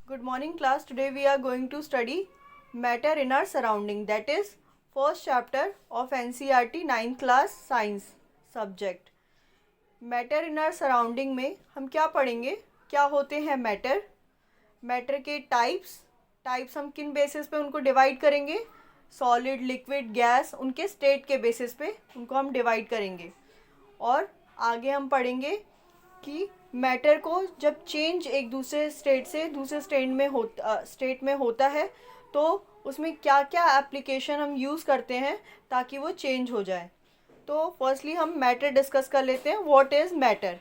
Good morning class. Today we are going to study matter in our surrounding, that is first chapter of NCERT 9th class science subject. Matter in are surrounding में हम क्या पढ़ेंगे, क्या होते हैं matter, matter के types हम किन बेसिस पे उनको डिवाइड करेंगे, सॉलिड लिक्विड गैस, उनके स्टेट के बेसिस पे उनको हम डिवाइड करेंगे। और आगे हम पढ़ेंगे कि मैटर को जब चेंज एक दूसरे स्टेट से दूसरे स्टेट में होता है तो उसमें क्या क्या एप्लीकेशन हम यूज़ करते हैं ताकि वो चेंज हो जाए। तो फर्स्टली हम मैटर डिस्कस कर लेते हैं। What is matter?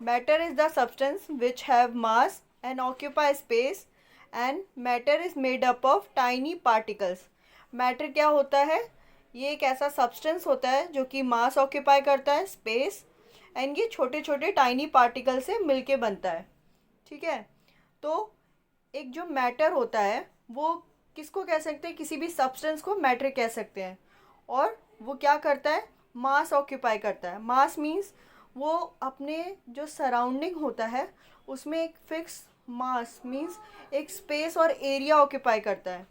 Matter is the substance which have mass and occupy space and matter is made up of tiny particles. Matter क्या होता है? ये एक ऐसा सब्सटेंस होता है जो कि मास ऑक्यूपाई करता है, स्पेस, एंड ये छोटे छोटे टाइनी पार्टिकल से मिलके बनता है। ठीक है, तो एक जो मैटर होता है वो किसको कह सकते हैं? किसी भी सब्सटेंस को मैटर कह सकते हैं। और वो क्या करता है? मास ऑक्यूपाई करता है। मास मीन्स वो अपने जो सराउंडिंग होता है उसमें एक फिक्स मास मीन्स एक स्पेस और एरिया ऑक्यूपाई करता है।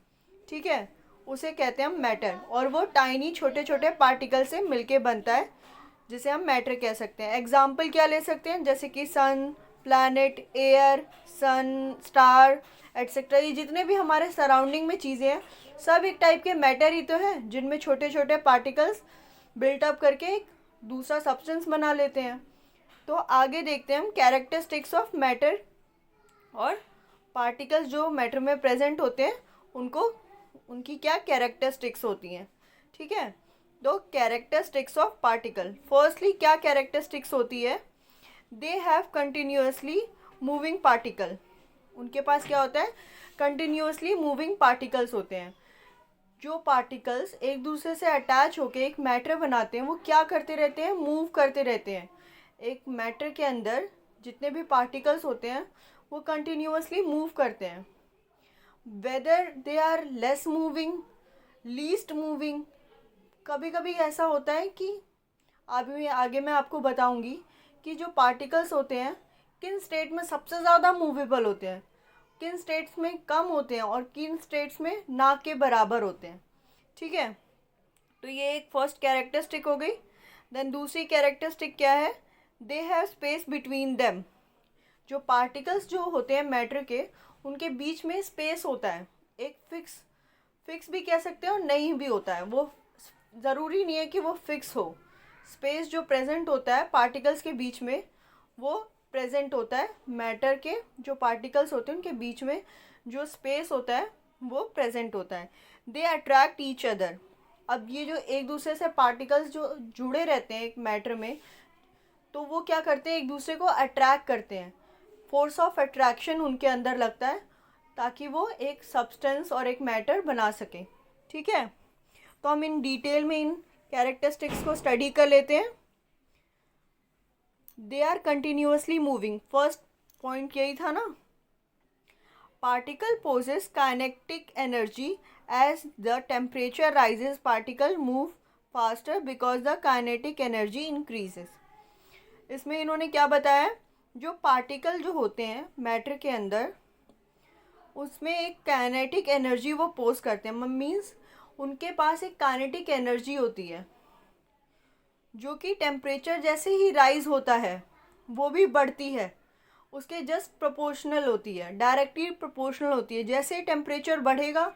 ठीक है, उसे कहते हैं हम मैटर। और वो टाइनी छोटे छोटे पार्टिकल से मिलके बनता है जिसे हम मैटर कह सकते हैं। एग्जाम्पल क्या ले सकते हैं? जैसे कि सन, प्लैनेट, एयर, सन, स्टार एट्सेट्रा। ये जितने भी हमारे सराउंडिंग में चीज़ें हैं सब एक टाइप के मैटर ही तो हैं, जिनमें छोटे छोटे पार्टिकल्स बिल्टअप करके एक दूसरा सब्सटेंस बना लेते हैं। तो आगे देखते हैं हम कैरेक्टरिस्टिक्स ऑफ मैटर और पार्टिकल्स जो मैटर में प्रेजेंट होते हैं उनको, उनकी क्या कैरेक्टरिस्टिक्स होती हैं। ठीक है, दो कैरेक्टरिस्टिक्स ऑफ पार्टिकल। फर्स्टली क्या कैरेक्टरिस्टिक्स होती है? They have continuously moving particle. उनके पास क्या होता है? कंटिन्यूसली मूविंग पार्टिकल्स होते हैं। जो पार्टिकल्स एक दूसरे से अटैच होकर एक मैटर बनाते हैं वो क्या करते रहते हैं? मूव करते रहते हैं। एक मैटर के अंदर जितने भी पार्टिकल्स होते हैं वो कंटिन्यूसली मूव करते हैं। Whether they are less moving, least moving. कभी कभी ऐसा होता है कि आगे मैं आपको बताऊंगी कि जो पार्टिकल्स होते हैं किन स्टेट में सबसे ज़्यादा मूवेबल होते हैं, किन स्टेट्स में कम होते हैं और किन स्टेट्स में ना के बराबर होते हैं। ठीक है, तो ये एक फर्स्ट कैरेक्टरिस्टिक हो गई। देन दूसरी कैरेक्टरिस्टिक क्या है? They have space between them. जो पार्टिकल्स जो होते हैं मैटर के, उनके बीच में स्पेस होता है। एक फिक्स भी कह सकते हैं और नहीं भी होता है। वो ज़रूरी नहीं है कि वो फिक्स हो। स्पेस जो प्रेजेंट होता है पार्टिकल्स के बीच में वो प्रेजेंट होता है। मैटर के जो पार्टिकल्स होते हैं उनके बीच में जो स्पेस होता है वो प्रेजेंट होता है। They attract each other. अब ये जो एक दूसरे से पार्टिकल्स जो जुड़े रहते हैं एक मैटर में, तो वो क्या करते हैं? एक दूसरे को अट्रैक्ट करते हैं। फोर्स ऑफ अट्रैक्शन उनके अंदर लगता है ताकि वो एक सब्सटेंस और एक मैटर बना सकें। ठीक है, तो हम इन डिटेल में इन कैरेक्टरिस्टिक्स को स्टडी कर लेते हैं। They are continuously moving, first point यही था ना। Particle possess kinetic energy as the temperature rises, particle move faster because the kinetic energy increases. इसमें इन्होंने क्या बताया? जो पार्टिकल जो होते हैं मैटर के अंदर उसमें एक काइनेटिक एनर्जी वो पोज करते हैं। मीन्स उनके पास एक काइनेटिक एनर्जी होती है जो कि टेम्परेचर जैसे ही राइज होता है वो भी बढ़ती है, उसके जस्ट प्रोपोर्शनल होती है, डायरेक्टली प्रोपोर्शनल होती है। जैसे ही टेम्परेचर बढ़ेगा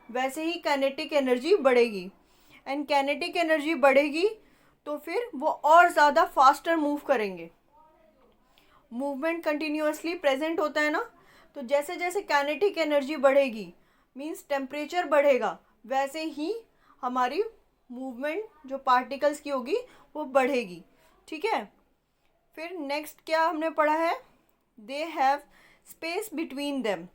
वैसे ही काइनेटिक एनर्जी बढ़ेगी। एंड काइनेटिक एनर्जी बढ़ेगी तो फिर वो और ज़्यादा फास्टर मूव करेंगे। मूवमेंट कंटिन्यूसली प्रेजेंट होता है ना, तो जैसे जैसे काइनेटिक एनर्जी बढ़ेगी मीन्स टेम्परेचर बढ़ेगा, वैसे ही हमारी मूवमेंट जो पार्टिकल्स की होगी वो बढ़ेगी। ठीक है, फिर नेक्स्ट क्या हमने पढ़ा है? They have space between them.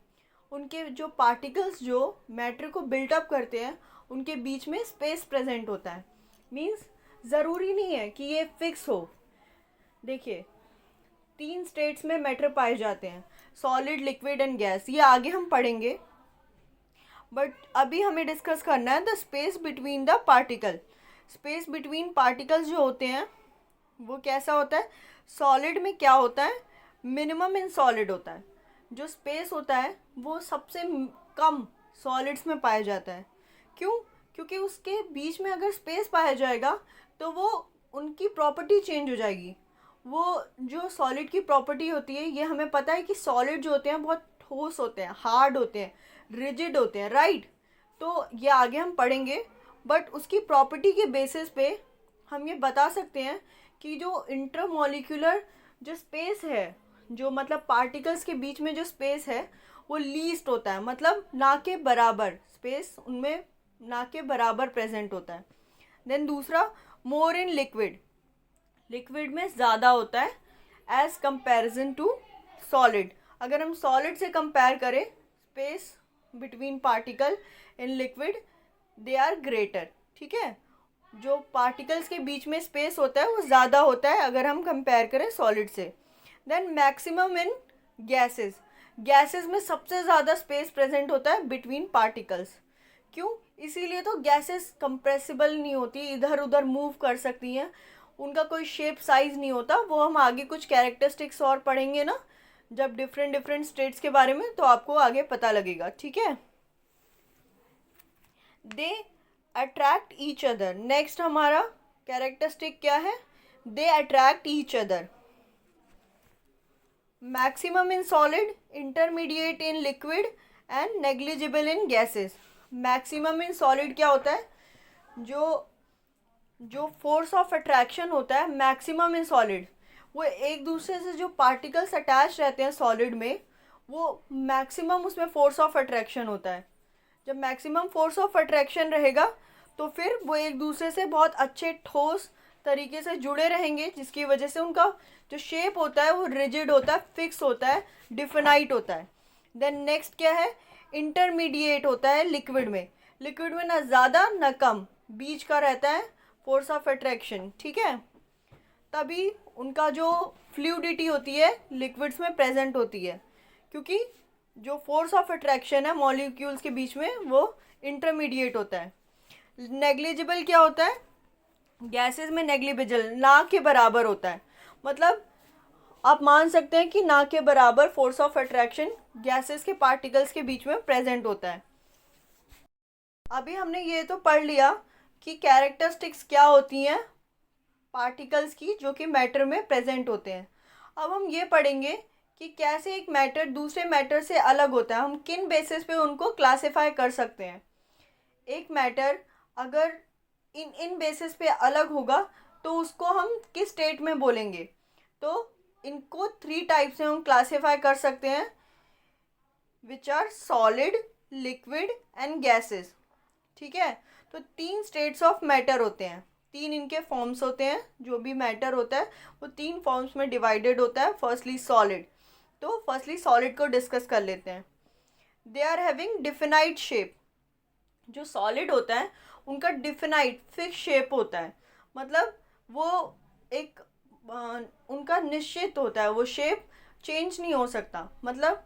उनके जो पार्टिकल्स जो मैटर को बिल्टअप करते हैं उनके बीच में स्पेस प्रेजेंट होता है। मीन्स ज़रूरी नहीं है कि ये फिक्स हो। देखिए, 3 स्टेट्स में मैटर पाए जाते हैं, सॉलिड, लिक्विड एंड गैस। ये आगे हम पढ़ेंगे, बट अभी हमें डिस्कस करना है the space between the particle. Space between particles जो होते हैं वो कैसा होता है? सॉलिड में क्या होता है? मिनिमम इन सॉलिड होता है। जो स्पेस होता है वो सबसे कम सॉलिड्स में पाया जाता है। क्यों? क्योंकि उसके बीच में अगर स्पेस पाया जाएगा तो वो उनकी प्रॉपर्टी चेंज हो जाएगी। वो जो सॉलिड की प्रॉपर्टी होती है, ये हमें पता है कि सॉलिड जो होते हैं बहुत ठोस होते हैं, हार्ड होते हैं, रिजिड होते हैं, राइट। तो ये आगे हम पढ़ेंगे, बट उसकी प्रॉपर्टी के बेसिस पे हम ये बता सकते हैं कि जो इंटरमॉलिक्यूलर जो स्पेस है, जो मतलब पार्टिकल्स के बीच में जो स्पेस है वो लीस्ट होता है, मतलब ना के बराबर स्पेस उनमें ना के बराबर प्रेजेंट होता है। देन दूसरा, मोर इन लिक्विड, लिक्विड में ज़्यादा होता है एज कंपैरिजन टू सॉलिड। अगर हम सॉलिड से कंपेयर करें space between particle in liquid, they are greater, ठीक है। जो पार्टिकल्स के बीच में स्पेस होता है वो ज़्यादा होता है अगर हम कंपेयर करें सॉलिड से। Then maximum in gases, gases में सबसे ज़्यादा स्पेस प्रेजेंट होता है बिटवीन पार्टिकल्स। क्यों? इसीलिए तो गैसेस कंप्रेसिबल नहीं होती, इधर उधर मूव कर सकती हैं, उनका कोई शेप साइज नहीं होता। वो हम आगे कुछ कैरेक्टरिस्टिक्स और पढ़ेंगे ना, जब डिफरेंट डिफरेंट स्टेट्स के बारे में, तो आपको आगे पता लगेगा, ठीक है। They attract each other, next हमारा कैरेक्टरिस्टिक क्या है? They attract each other. Maximum in solid, intermediate in liquid and negligible in gases. Maximum in solid क्या होता है? जो जो फोर्स ऑफ अट्रैक्शन होता है मैक्सिमम इन सॉलिड, वो एक दूसरे से जो पार्टिकल्स अटैच रहते हैं सॉलिड में, वो मैक्सिमम उसमें फोर्स ऑफ अट्रैक्शन होता है। जब मैक्सिमम फोर्स ऑफ अट्रैक्शन रहेगा तो फिर वो एक दूसरे से बहुत अच्छे ठोस तरीके से जुड़े रहेंगे, जिसकी वजह से उनका जो शेप होता है वो रिजिड होता है, फिक्स होता है, डिफिनाइट होता है। देन नेक्स्ट क्या है? इंटरमीडिएट होता है लिक्विड में, लिक्विड में ना ज़्यादा ना कम, बीच का रहता है फोर्स ऑफ अट्रैक्शन, ठीक है। तभी उनका जो फ्लूइडिटी होती है लिक्विड्स में प्रेजेंट होती है, क्योंकि जो फोर्स ऑफ अट्रैक्शन है मॉलिक्यूल्स के बीच में वो इंटरमीडिएट होता है। नेग्लिजिबल क्या होता है? गैसेस में नेग्लिजिबल, ना के बराबर होता है, मतलब आप मान सकते हैं कि ना के बराबर फोर्स ऑफ अट्रैक्शन गैसेस के पार्टिकल्स के बीच में प्रेजेंट होता है। अभी हमने ये तो पढ़ लिया कि कैरेक्टरिस्टिक्स क्या होती हैं पार्टिकल्स की जो कि मैटर में प्रेजेंट होते हैं। अब हम ये पढ़ेंगे कि कैसे एक मैटर दूसरे मैटर से अलग होता है, हम किन बेसिस पे उनको क्लासिफाई कर सकते हैं। एक मैटर अगर इन इन बेसिस पे अलग होगा तो उसको हम किस स्टेट में बोलेंगे? तो इनको 3 टाइप से हम क्लासिफाई कर सकते हैं, which are solid, liquid and gases, ठीक है। तो 3 स्टेट्स ऑफ मैटर होते हैं, 3 इनके फॉर्म्स होते हैं, जो भी मैटर होता है वो 3 फॉर्म्स में डिवाइडेड होता है। फर्स्टली सॉलिड, तो फर्स्टली सॉलिड को डिस्कस कर लेते हैं। They are having definite shape, जो सॉलिड होता है उनका डिफिनाइट फिक्स शेप होता है, मतलब वो एक उनका निश्चित होता है, वो शेप चेंज नहीं हो सकता। मतलब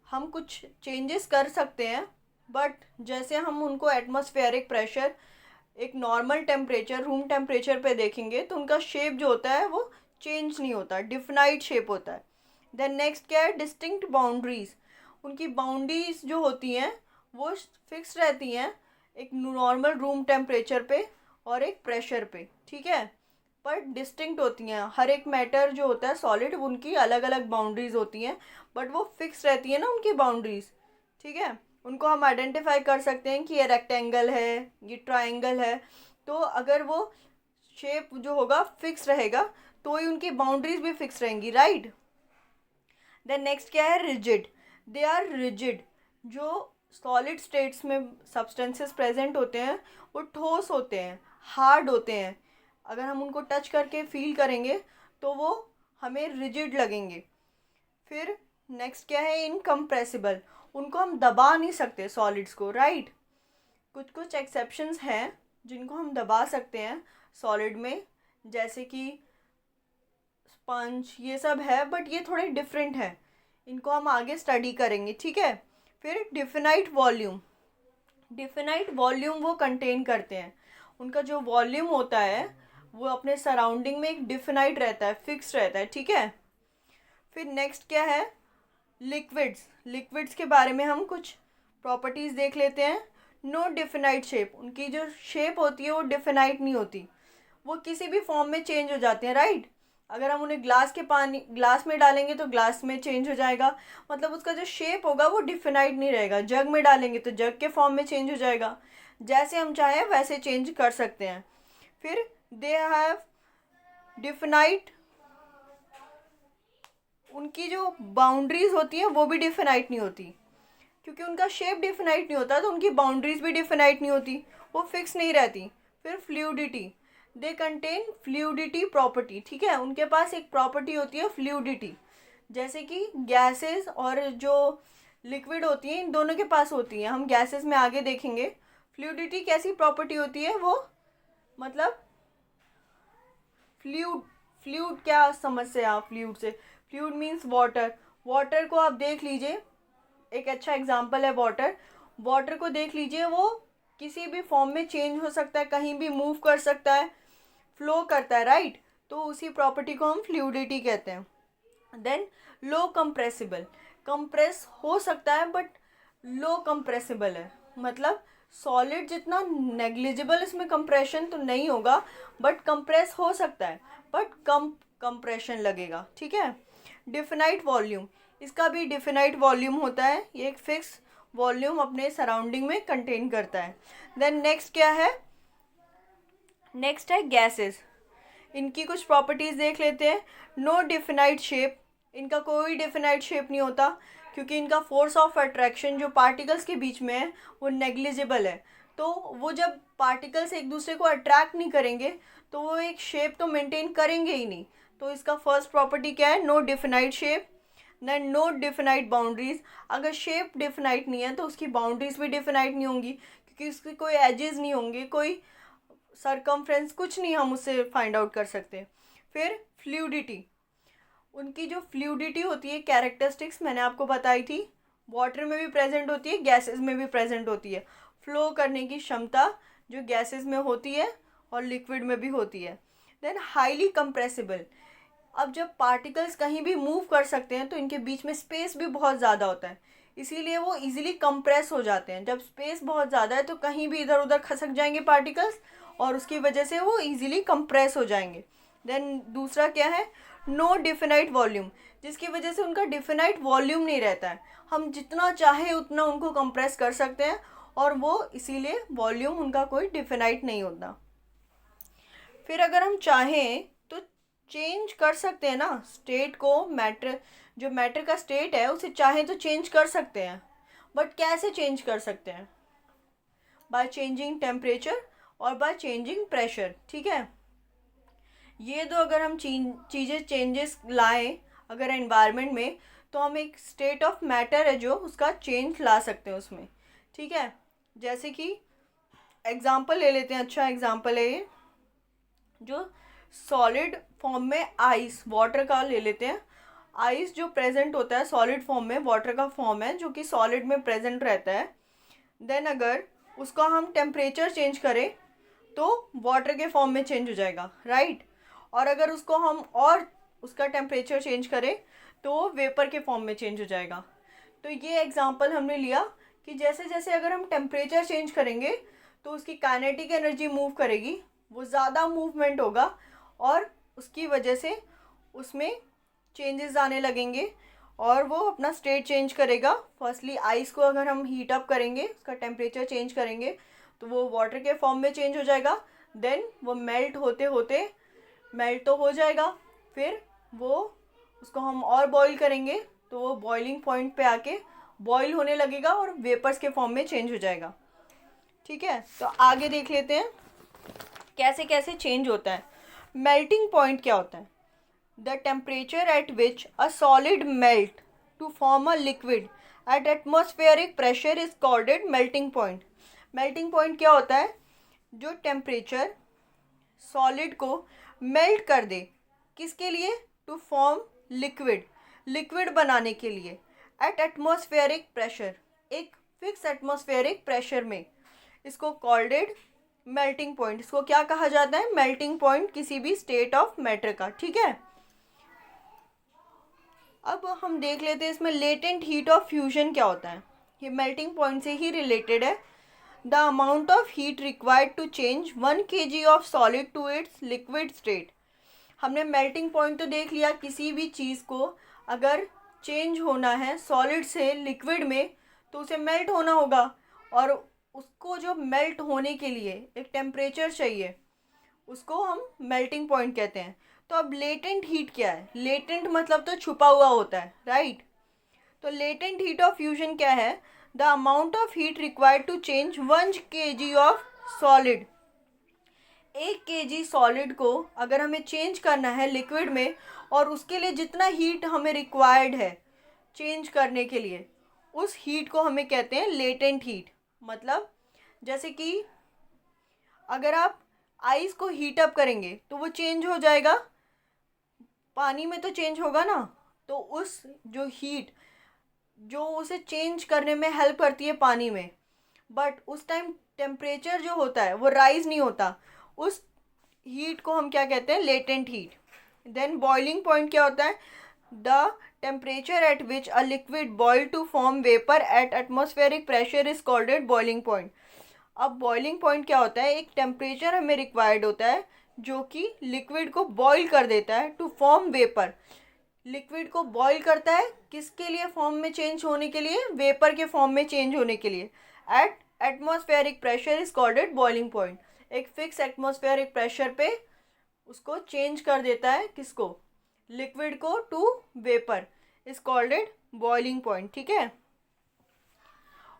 हम कुछ चेंजेस कर सकते हैं, बट जैसे हम उनको एटमॉस्फेरिक प्रेशर, एक नॉर्मल टेम्परेचर, रूम टेम्परेचर पे देखेंगे तो उनका शेप जो होता है वो चेंज नहीं होता, डिफिनाइट शेप होता है। देन नेक्स्ट क्या है? डिस्टिंक्ट बाउंड्रीज, उनकी बाउंड्रीज जो होती हैं वो फिक्स रहती हैं एक नॉर्मल रूम टेम्परेचर पे और एक प्रेशर पे, ठीक है, पर डिस्टिंक्ट होती हैं। हर एक मैटर जो होता है सॉलिड, उनकी अलग अलग बाउंड्रीज होती हैं, बट वो फिक्स रहती है ना उनकी बाउंड्रीज, ठीक है। उनको हम आइडेंटिफाई कर सकते हैं कि ये रेक्टेंगल है, ये ट्रायंगल है। तो अगर वो शेप जो होगा फिक्स रहेगा तो ही उनकी बाउंड्रीज भी फिक्स रहेंगी, राइट। देन नेक्स्ट क्या है? रिजिड, दे आर रिजिड, जो सॉलिड स्टेट्स में सब्सटेंसेस प्रेजेंट होते हैं वो ठोस होते हैं, हार्ड होते हैं, अगर हम उनको टच करके फील करेंगे तो वो हमें रिजिड लगेंगे। फिर नेक्स्ट क्या है? इनकम्प्रेसिबल, उनको हम दबा नहीं सकते सॉलिड्स को, राइट। कुछ कुछ एक्सेप्शंस हैं जिनको हम दबा सकते हैं सॉलिड में, जैसे कि स्पंज, ये सब है, बट ये थोड़े डिफरेंट हैं, इनको हम आगे स्टडी करेंगे, ठीक है। फिर डिफिनाइट वॉल्यूम, डिफिनाइट वॉल्यूम वो कंटेन करते हैं, उनका जो वॉल्यूम होता है वो अपने सराउंडिंग में एक डिफिनाइट रहता है, फिक्स रहता है, ठीक है। फिर नेक्स्ट क्या है? लिक्विड्स के बारे में हम कुछ प्रॉपर्टीज़ देख लेते हैं। नो डिफिनाइट शेप, उनकी जो शेप होती है वो डिफिनाइट नहीं होती, वो किसी भी फॉर्म में चेंज हो जाते हैं, राइट। अगर हम उन्हें ग्लास में डालेंगे तो ग्लास में चेंज हो जाएगा, मतलब उसका जो शेप होगा वो डिफिनाइट नहीं रहेगा। जग में डालेंगे तो जग के फॉर्म में चेंज हो जाएगा, जैसे हम चाहें वैसे चेंज कर सकते हैं। फिर दे हैव डिफिनाइट, उनकी जो बाउंड्रीज होती हैं वो भी डिफिनाइट नहीं होती, क्योंकि उनका शेप डिफिनाइट नहीं होता तो उनकी बाउंड्रीज भी डिफिनाइट नहीं होती, वो फिक्स नहीं रहती। फिर fluidity, they contain fluidity property, ठीक है, उनके पास एक प्रॉपर्टी होती है फ्लूइडिटी, जैसे कि गैसेस और जो लिक्विड होती हैं इन दोनों के पास होती हैं। हम गैसेस में आगे देखेंगे फ्लूइडिटी कैसी प्रॉपर्टी होती है। वो मतलब फ्लूइड, फ्लूइड क्या समझ से आप फ्लूइड से, फ्लूइड मीन्स वाटर। वाटर को आप देख लीजिए, एक अच्छा एग्जांपल है वाटर। वाटर को देख लीजिए, वो किसी भी फॉर्म में चेंज हो सकता है, कहीं भी मूव कर सकता है, फ्लो करता है, राइट। तो उसी प्रॉपर्टी को हम फ्लूइडिटी कहते हैं। देन लो कंप्रेसिबल, कंप्रेस हो सकता है बट लो कंप्रेसिबल है, मतलब सॉलिड जितना नेग्लिजिबल इसमें कंप्रेशन तो नहीं होगा, बट कंप्रेस हो सकता है, बट कम कंप्रेशन लगेगा, ठीक है। डिफिनाइट वॉल्यूम, इसका भी डिफिनाइट वॉल्यूम होता है, ये एक फिक्स वॉल्यूम अपने सराउंडिंग में कंटेन करता है। देन नेक्स्ट क्या है, नेक्स्ट है गैसेस, इनकी कुछ प्रॉपर्टीज़ देख लेते हैं। नो डिफिनाइट शेप, इनका कोई डिफिनाइट शेप नहीं होता, क्योंकि इनका फोर्स ऑफ अट्रैक्शन जो पार्टिकल्स के बीच में है वो नेग्लिजिबल है, तो वो जब पार्टिकल्स एक दूसरे को अट्रैक्ट नहीं करेंगे तो वो एक शेप तो मेंटेन करेंगे ही नहीं। तो इसका फर्स्ट प्रॉपर्टी क्या है, no definite shape. Then no definite boundaries, अगर शेप डिफिनाइट नहीं है तो उसकी बाउंड्रीज भी डिफिनाइट नहीं होंगी, क्योंकि उसके कोई एजेस नहीं होंगे, कोई सरकमफ्रेंस कुछ नहीं हम उससे फाइंड आउट कर सकते। फिर फ्लूइडिटी, उनकी जो फ्लूइडिटी होती है कैरेक्टरिस्टिक्स मैंने आपको बताई थी, वाटर में भी प्रेजेंट होती है, गैसेस में भी प्रेजेंट होती है। फ्लो करने की क्षमता जो गैसेस में होती है और लिक्विड में भी होती है। देन हाईली कंप्रेसिबल, अब जब पार्टिकल्स कहीं भी मूव कर सकते हैं तो इनके बीच में स्पेस भी बहुत ज़्यादा होता है, इसीलिए वो इजीली कंप्रेस हो जाते हैं। जब स्पेस बहुत ज़्यादा है तो कहीं भी इधर उधर खसक जाएंगे पार्टिकल्स और उसकी वजह से वो इजीली कंप्रेस हो जाएंगे। देन दूसरा क्या है, नो डिफिनाइट वॉल्यूम, जिसकी वजह से उनका डिफिनाइट वॉल्यूम नहीं रहता है, हम जितना चाहे उतना उनको कंप्रेस कर सकते हैं और वो इसीलिए वॉल्यूम उनका कोई डिफिनाइट नहीं होता। फिर अगर हम चाहें तो चेंज कर सकते हैं ना स्टेट को, मैटर जो मैटर का स्टेट है उसे चाहें तो चेंज कर सकते हैं, बट कैसे चेंज कर सकते हैं, बाय चेंजिंग टेम्परेचर और बाय चेंजिंग प्रेशर, ठीक है। ये तो अगर हम चीज़ें चेंजेस लाएं अगर एनवायरनमेंट में, तो हम एक स्टेट ऑफ मैटर है जो उसका चेंज ला सकते हैं उसमें, ठीक है। जैसे कि एग्जांपल ले लेते हैं, अच्छा एग्जांपल है ये, जो सॉलिड फॉर्म में आइस, वाटर का ले लेते हैं। आइस जो प्रेजेंट होता है सॉलिड फॉर्म में, वाटर का फॉर्म है जो कि सॉलिड में प्रेजेंट रहता है। देन अगर उसका हम टेम्परेचर चेंज करें तो वाटर के फॉर्म में चेंज हो जाएगा, राइट। और अगर उसको हम और उसका टेम्परेचर चेंज करें तो वेपर के फॉर्म में चेंज हो जाएगा। तो ये एग्जांपल हमने लिया कि जैसे जैसे अगर हम टेम्परेचर चेंज करेंगे तो उसकी काइनेटिक एनर्जी मूव करेगी, वो ज़्यादा मूवमेंट होगा और उसकी वजह से उसमें चेंजेस आने लगेंगे और वो अपना स्टेट चेंज करेगा। फर्स्टली आइस को अगर हम हीट अप करेंगे, उसका टेम्परेचर चेंज करेंगे तो वो वाटर के फॉर्म में चेंज हो जाएगा। देन वो मेल्ट होते होते मेल्ट तो हो जाएगा, फिर वो उसको हम और बॉईल करेंगे तो वो बॉइलिंग पॉइंट पे आके बॉईल होने लगेगा और वेपर्स के फॉर्म में चेंज हो जाएगा, ठीक है। तो आगे देख लेते हैं कैसे कैसे चेंज होता है। मेल्टिंग पॉइंट क्या होता है, the temperature at which a solid melt to form a liquid at atmospheric pressure is called melting point. Melting point क्या होता है, जो टेम्परेचर सॉलिड को मेल्ट कर दे, किसके लिए, टू फॉर्म लिक्विड, लिक्विड बनाने के लिए, एट एटमॉस्फेरिक प्रेशर, एक फिक्स एटमॉस्फेरिक प्रेशर में, इसको कॉल्डेड मेल्टिंग पॉइंट। इसको क्या कहा जाता है, मेल्टिंग पॉइंट किसी भी स्टेट ऑफ मैटर का, ठीक है। अब हम देख लेते हैं इसमें लेटेंट हीट ऑफ फ्यूजन क्या होता है। ये मेल्टिंग पॉइंट से ही रिलेटेड है। The amount of heat required to change 1 kg of solid to its liquid state. हमने मेल्टिंग पॉइंट तो देख लिया, किसी भी चीज़ को अगर चेंज होना है सॉलिड से लिक्विड में तो उसे मेल्ट होना होगा, और उसको जो मेल्ट होने के लिए एक टेम्परेचर चाहिए, उसको हम मेल्टिंग पॉइंट कहते हैं। तो अब लेटेंट हीट क्या है? लेटेंट मतलब तो छुपा हुआ होता है, राइट। तो लेटेंट हीट ऑफ फ्यूजन क्या है? The amount of heat required to change 1 kg of solid. 1 kg solid को अगर हमें चेंज करना है लिक्विड में, और उसके लिए जितना हीट हमें रिक्वायर्ड है चेंज करने के लिए, उस हीट को हमें कहते हैं लेटेंट हीट। मतलब जैसे कि अगर आप आइस को हीट अप करेंगे तो वो चेंज हो जाएगा, पानी में तो चेंज होगा ना। तो उस जो हीट जो उसे चेंज करने में हेल्प करती है पानी में, बट उस टाइम टेम्परेचर जो होता है वो राइज नहीं होता, उस हीट को हम क्या कहते हैं? Latent heat. Then boiling point क्या होता है? The temperature at which a liquid boil to form vapour at atmospheric pressure is called at boiling point. अब बॉइलिंग पॉइंट क्या होता है? एक टेम्परेचर हमें रिक्वायर्ड होता है जो कि लिक्विड को बॉईल कर देता है टू फॉर्म वेपर। लिक्विड को बॉईल करता है किसके लिए? फॉर्म में चेंज होने के लिए, वेपर के फॉर्म में चेंज होने के लिए। At atmospheric pressure is called at boiling point. एक फिक्स एटमॉस्फेरिक प्रेशर पे उसको चेंज कर देता है, किसको? लिक्विड को to vapour, is called at boiling point. ठीक है।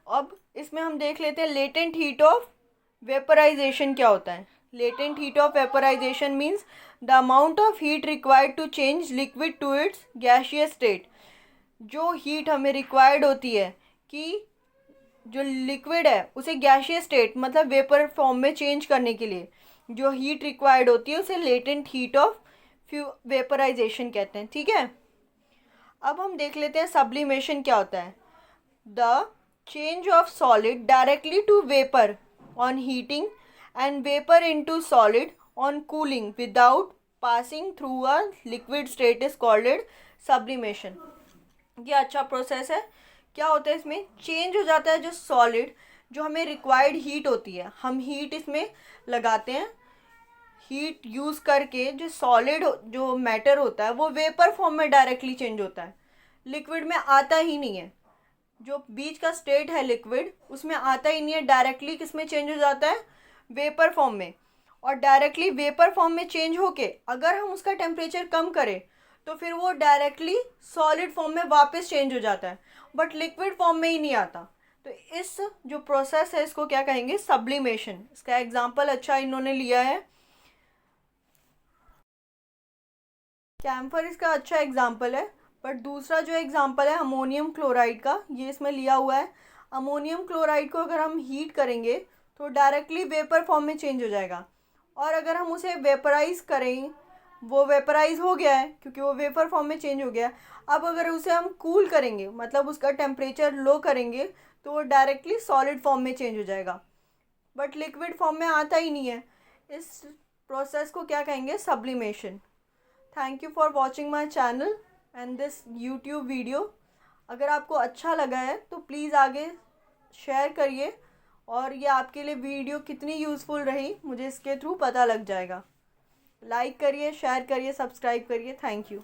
अब इसमें हम देख लेते हैं लेटेंट हीट ऑफ वेपराइजेशन क्या होता है। Latent heat of vaporisation means the amount of heat required to change liquid to its gaseous state. जो हीट हमें रिक्वायर्ड होती है कि जो लिक्विड है उसे गैसियस स्टेट मतलब वेपर फॉर्म में चेंज करने के लिए जो हीट रिक्वायर्ड होती है, उसे लेटेंट हीट ऑफ वेपराइजेशन कहते हैं। ठीक है। अब हम देख लेते हैं सब्लिमेशन क्या होता है। The change of solid directly to vapour on heating and vapor into solid on cooling without passing through a liquid state is called sublimation। ये अच्छा प्रोसेस है। क्या होता है इसमें? चेंज हो जाता है जो सॉलिड, जो हमें रिक्वायर्ड हीट होती है, हम हीट इसमें लगाते हैं, हीट यूज़ करके जो सॉलिड जो मैटर होता है वो वेपर फॉर्म में डायरेक्टली चेंज होता है, लिक्विड में आता ही नहीं है। जो बीच का स्टेट है लिक्विड उसमें आता ही नहीं है, डायरेक्टली किस में चेंज हो जाता है? वेपर फॉर्म में। और डायरेक्टली वेपर फॉर्म में चेंज होके अगर हम उसका टेम्परेचर कम करें तो फिर वो डायरेक्टली सॉलिड फॉर्म में वापस चेंज हो जाता है, बट लिक्विड फॉर्म में ही नहीं आता। तो इस जो प्रोसेस है इसको क्या कहेंगे? सब्लिमेशन। इसका एग्जांपल अच्छा इन्होंने लिया है, कैम्फर इसका अच्छा एग्जांपल है। बट दूसरा जो एग्जांपल है अमोनियम क्लोराइड का, ये इसमें लिया हुआ है। अमोनियम क्लोराइड को अगर हम हीट करेंगे तो डायरेक्टली वेपर फॉर्म में चेंज हो जाएगा, और अगर हम उसे वेपराइज करें, वो वेपराइज हो गया है क्योंकि वो वेपर फॉर्म में चेंज हो गया। अब अगर उसे हम कूल करेंगे मतलब उसका टेम्परेचर लो करेंगे तो वो डायरेक्टली सॉलिड फॉर्म में चेंज हो जाएगा, बट लिक्विड फॉर्म में आता ही नहीं है। इस प्रोसेस को क्या कहेंगे? Sublimation. Thank you for watching my channel and this YouTube video. अगर आपको अच्छा लगा है तो प्लीज़ आगे शेयर करिए, और ये आपके लिए वीडियो कितनी यूज़फुल रही मुझे इसके थ्रू पता लग जाएगा। लाइक करिए, शेयर करिए, सब्सक्राइब करिए। Thank you.